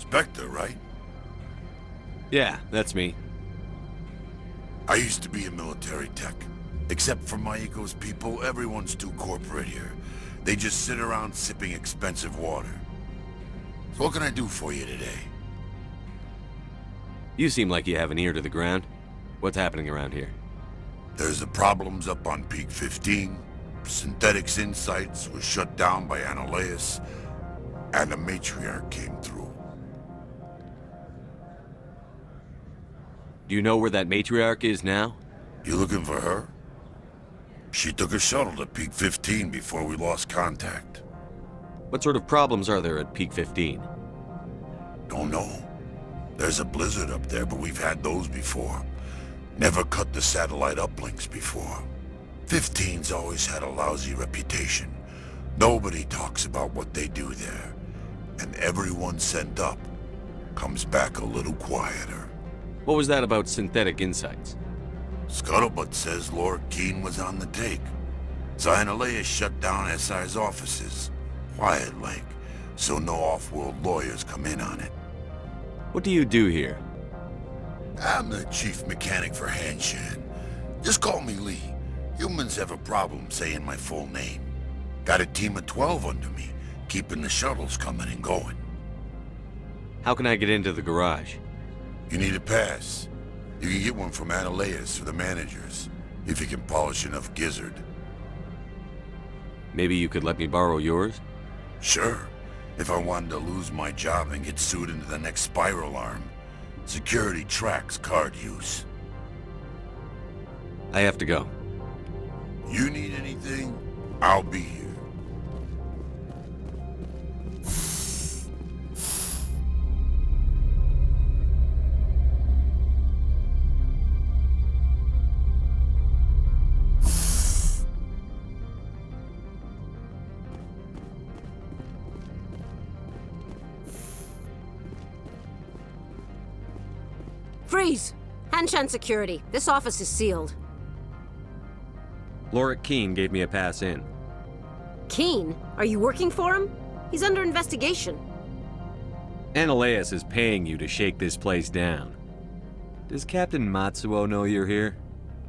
Spectre, right? Yeah, that's me. I used to be a military tech. Except for Maiko's people, everyone's too corporate here. They just sit around sipping expensive water. So what can I do for you today? You seem like you have an ear to the ground. What's happening around here? There's the problems up on Peak 15. Synthetics Insights was shut down by Analeas, and the Matriarch came through. Do you know where that matriarch is now? You looking for her? She took a shuttle to Peak 15 before we lost contact. What sort of problems are there at Peak 15? Don't know. There's a blizzard up there, but we've had those before. Never cut the satellite uplinks before. 15's always had a lousy reputation. Nobody talks about what they do there. And everyone sent up comes back a little quieter. What was that about Synthetic Insights? Scuttlebutt says Lord Keene was on the take. Analeas shut down SI's offices. Quiet-like, so no off-world lawyers come in on it. What do you do here? I'm the chief mechanic for Hanshan. Just call me Lee. Humans have a problem saying my full name. Got a team of 12 under me, keeping the shuttles coming and going. How can I get into the garage? You need a pass. You can get one from Analeas or the managers, if you can polish enough gizzard. Maybe you could let me borrow yours? Sure, if I wanted to lose my job and get sued into the next spiral arm. Security tracks card use. I have to go. You need anything, I'll be here. Freeze! Hanshan Security. This office is sealed. Loric Keene gave me a pass in. Keene? Are you working for him? He's under investigation. Analeas is paying you to shake this place down. Does Captain Matsuo know you're here?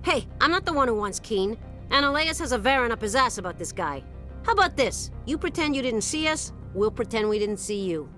Hey, I'm not the one who wants Keene. Analeas has a Varen up his ass about this guy. How about this? You pretend you didn't see us, we'll pretend we didn't see you.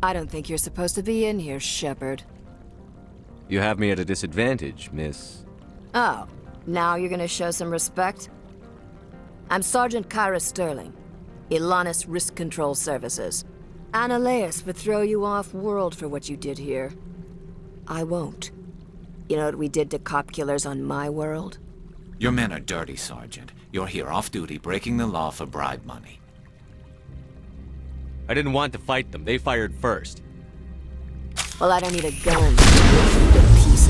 I don't think you're supposed to be in here, Shepard. You have me at a disadvantage, miss. Oh, now you're gonna show some respect? I'm Sergeant Kyra Sterling, Ilanis Risk Control Services. Analeas would throw you off-world for what you did here. I won't. You know what we did to cop killers on my world? Your men are dirty, Sergeant. You're here off-duty, breaking the law for bribe money. I didn't want to fight them. They fired first. Well, I don't need a gun to rip you to pieces.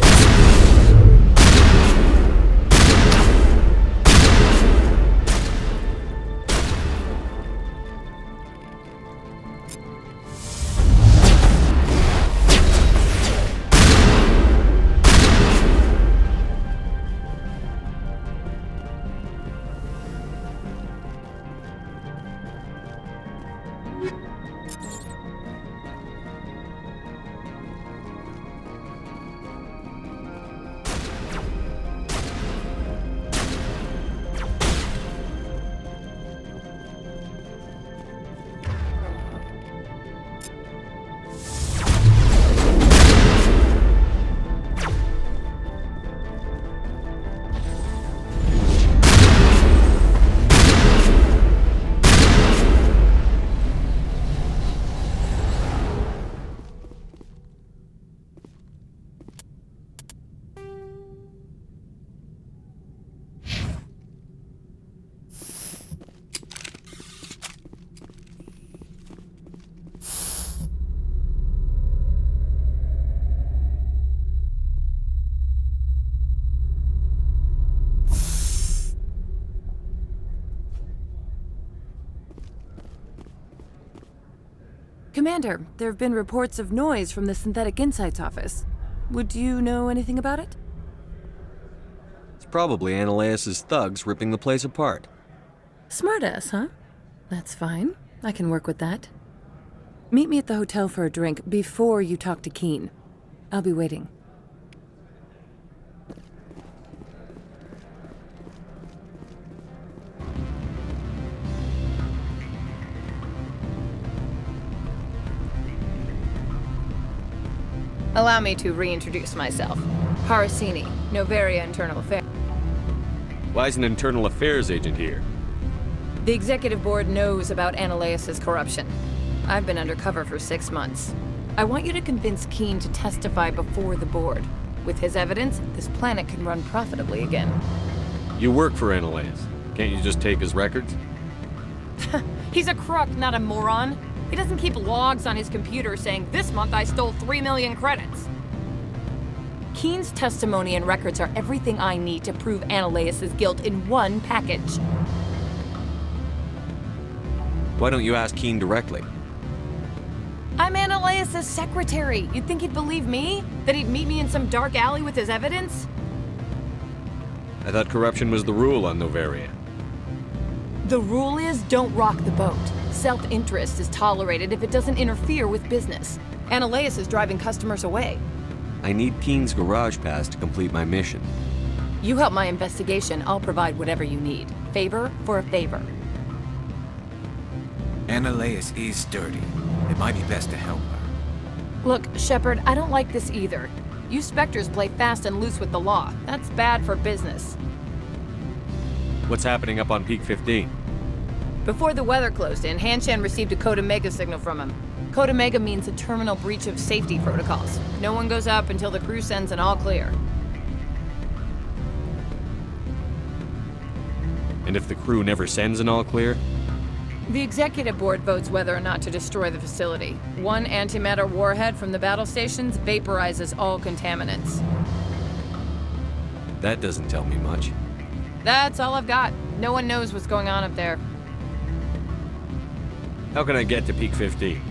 Commander, there have been reports of noise from the Synthetic Insights office. Would you know anything about it? It's probably Ananias' thugs ripping the place apart. Smartass, huh? That's fine. I can work with that. Meet me at the hotel for a drink before you talk to Keen. I'll be waiting. Allow me to reintroduce myself. Harasini, Novaria Internal Affairs. Why is an internal affairs agent here? The executive board knows about Ananias' corruption. I've been undercover for 6 months. I want you to convince Keen to testify before the board. With his evidence, this planet can run profitably again. You work for Ananias. Can't you just take his records? He's a crook, not a moron. He doesn't keep logs on his computer saying, "This month I stole 3 million credits." Keen's testimony and records are everything I need to prove Ananias' guilt in one package. Why don't you ask Keen directly? I'm Ananias' secretary. You'd think he'd believe me? That he'd meet me in some dark alley with his evidence? I thought corruption was the rule on Novaria. The rule is, don't rock the boat. Self-interest is tolerated if it doesn't interfere with business. Ananias is driving customers away. I need Keen's garage pass to complete my mission. You help my investigation, I'll provide whatever you need. Favor for a favor. Ananias is dirty. It might be best to help her. Look, Shepard, I don't like this either. You Spectres play fast and loose with the law. That's bad for business. What's happening up on Peak 15? Before the weather closed in, Hanshan received a Code Omega signal from him. Code Omega means a terminal breach of safety protocols. No one goes up until the crew sends an all clear. And if the crew never sends an all clear? The executive board votes whether or not to destroy the facility. One antimatter warhead from the battle stations vaporizes all contaminants. That doesn't tell me much. That's all I've got. No one knows what's going on up there. How can I get to Peak 15?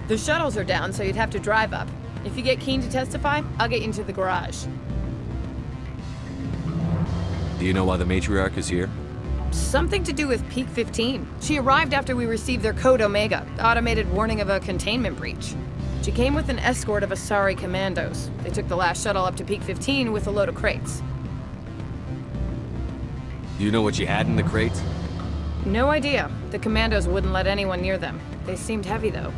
The shuttles are down, so you'd have to drive up. If you get Keen to testify, I'll get you into the garage. Do you know why the matriarch is here? Something to do with Peak 15. She arrived after we received their Code Omega, automated warning of a containment breach. She came with an escort of Asari commandos. They took the last shuttle up to Peak 15 with a load of crates. Do you know what she had in the crates? No idea. The commandos wouldn't let anyone near them. They seemed heavy, though.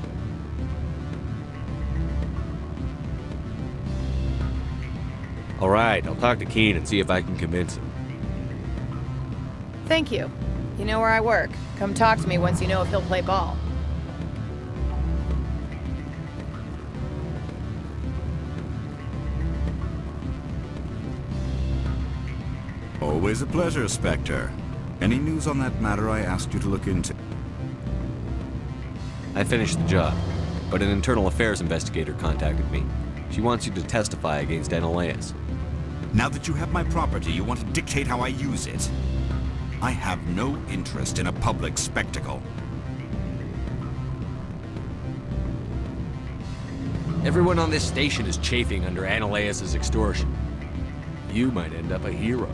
All right, I'll talk to Keen and see if I can convince him. Thank you. You know where I work. Come talk to me once you know if he'll play ball. Always a pleasure, Spectre. Any news on that matter I asked you to look into? I finished the job, but an internal affairs investigator contacted me. She wants you to testify against Ananias. Now that you have my property, you want to dictate how I use it? I have no interest in a public spectacle. Everyone on this station is chafing under Ananias' extortion. You might end up a hero.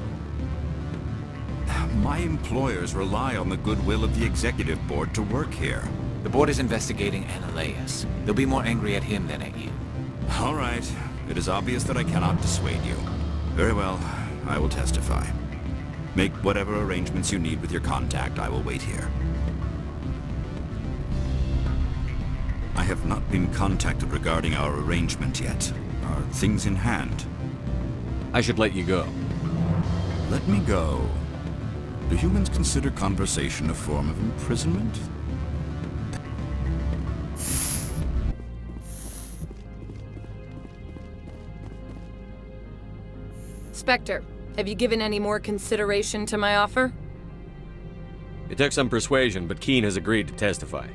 My employers rely on the goodwill of the executive board to work here. The board is investigating Ananias. They'll be more angry at him than at you. All right. It is obvious that I cannot dissuade you. Very well. I will testify. Make whatever arrangements you need with your contact. I will wait here. I have not been contacted regarding our arrangement yet. Are things in hand? I should let you go. Let me go. Do humans consider conversation a form of imprisonment? Spectre, have you given any more consideration to my offer? It took some persuasion, but Keen has agreed to testify.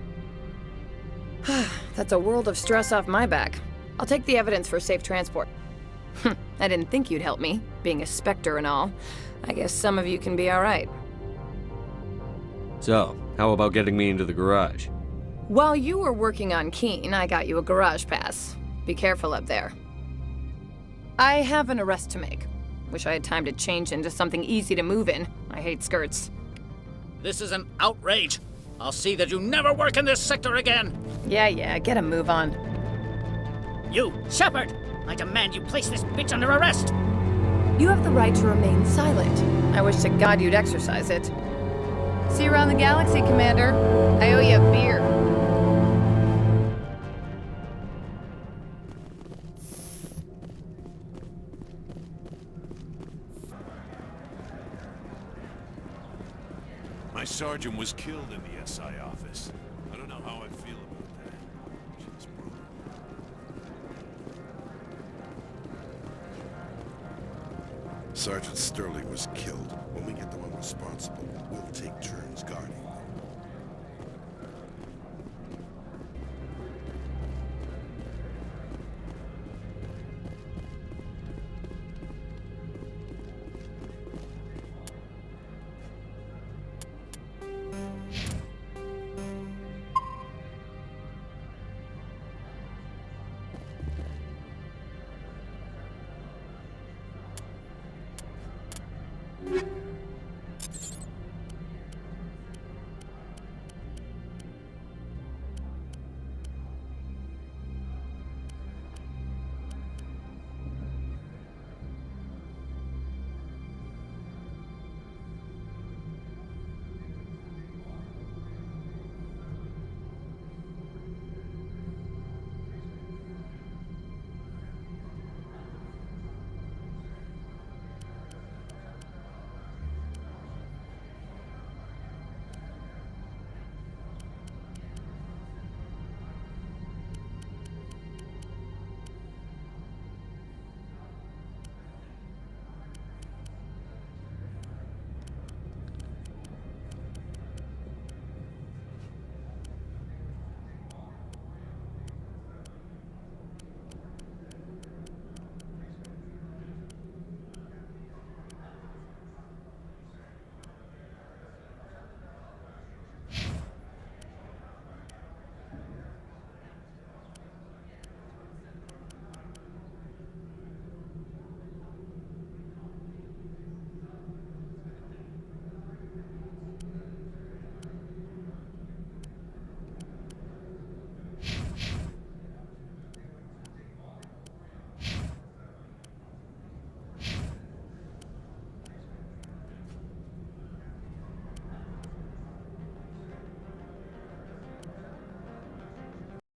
That's a world of stress off my back. I'll take the evidence for safe transport. I didn't think you'd help me, being a Spectre and all. I guess some of you can be alright. So, how about getting me into the garage? While you were working on Keen, I got you a garage pass. Be careful up there. I have an arrest to make. Wish I had time to change into something easy to move in. I hate skirts. This is an outrage. I'll see that you never work in this sector again. Yeah, get a move on. You, Shepard! I demand you place this bitch under arrest! You have the right to remain silent. I wish to God you'd exercise it. See you around the galaxy, Commander. I owe you a beer. My sergeant was killed in the SI office. I don't know how I feel about that. It's brutal. Sergeant Sterling was killed. When we get the one responsible, we'll take turns guarding.